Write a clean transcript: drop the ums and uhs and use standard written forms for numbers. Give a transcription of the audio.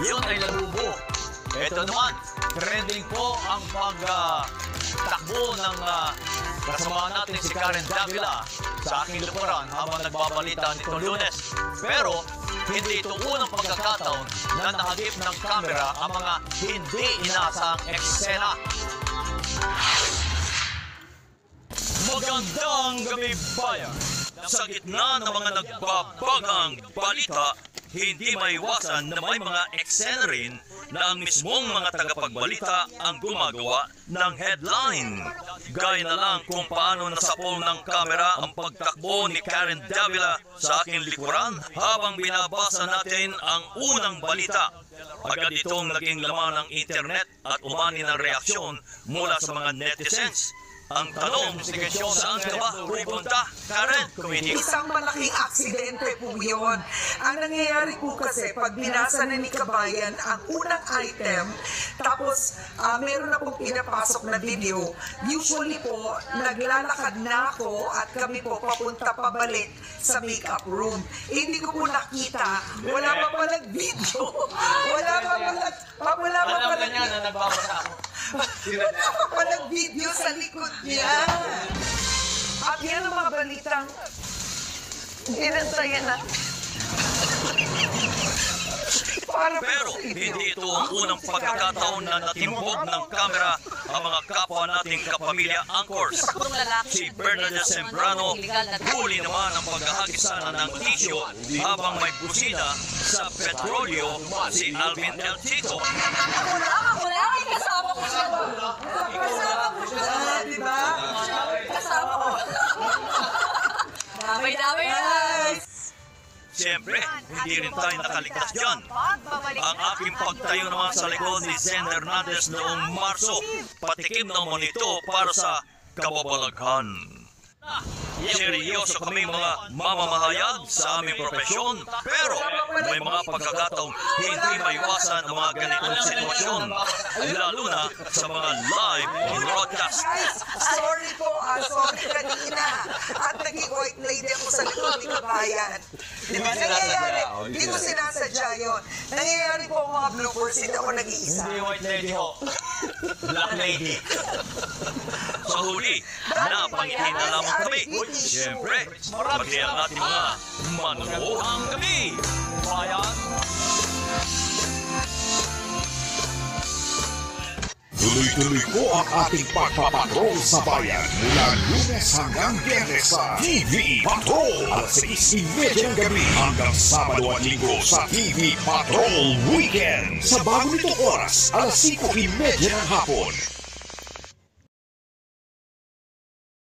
yun ay labubo. Ito naman, trending po ang pagtakbo ng kasama natin si Karen Davila sa aking luparan habang nagbabalita nitong Lunes. Pero hindi ito unang pagkakataon na nakagip ng kamera ang mga hindi inaasang eksena. Magandang gabi, bayan! Sa gitna ng mga nagbabagang balita, hindi maiwasan na may mga eksena rin na ang mismong mga tagapagbalita ang gumagawa ng headline. Gaya na lang kung paano nasapol ng kamera ang pagtakbo ni Karen Davila sa aking likuran habang binabasa natin ang unang balita. Agad itong naging laman ng internet at umani ng reaksyon mula sa mga netizens. Ang tanong, saan ka ba pupunta, Karen? Committee? Isang malaking aksidente po yun. Ang nangyayari po kasi, pag binasa na ni Kabayan ang unang item, tapos meron na pong pinapasok na video, usually po, naglalakad na ako at kami po papunta pabalik sa makeup room. Hindi ko po nakita, wala pa palang video. Wala pa palang video sa likod niya. At yan ang mga balitang inantayan na. Pero hindi ito ang unang pagkakataon na natimbog ng kamera ang mga kapwa nating kapamilya anchors. Si Bernadette Sembrano, huli naman ang paghahagisa ng tissue habang may busina sa petrolyo si Alvin El Chico. Ako lang, kasama ko siya. Diba? Kasama ko. Dami-dami guys. Siyempre, hindi rin tayo nakaligtas dyan. Ang aking pagtayo naman sa likod ni Zen Hernandez noong Marso, patikim naman ito para sa kababalaghan. Seryoso kami mga mamamahayag sa aming profesyon, pero may mga pagkakataong hindi maiwasan ang mga ganitong sitwasyon, lalo na sa mga live broadcast. Sorry po, sorry kanina. At naging white lady ako sa likod ni Kabayan. Diba? Nangyayari, hindi ko sinasadya yun. Nangyayari po ang mga bloopers, hindi ako nag-iisa. Hindi white lady ho, black lady. Sa huli, napangiti na lamang kami. Siyempre, pati ang ating mga manunood kami. Bayan! Tuloy-tuloy po ang ating pagpapatrol sa bayan mula Lunes hanggang Biyernes sa TV Patrol. Alas 6:30 ng gabi hanggang Sabado at Linggo sa TV Patrol Weekend. Sa bago nitong oras, alas 5:30 ng hapon.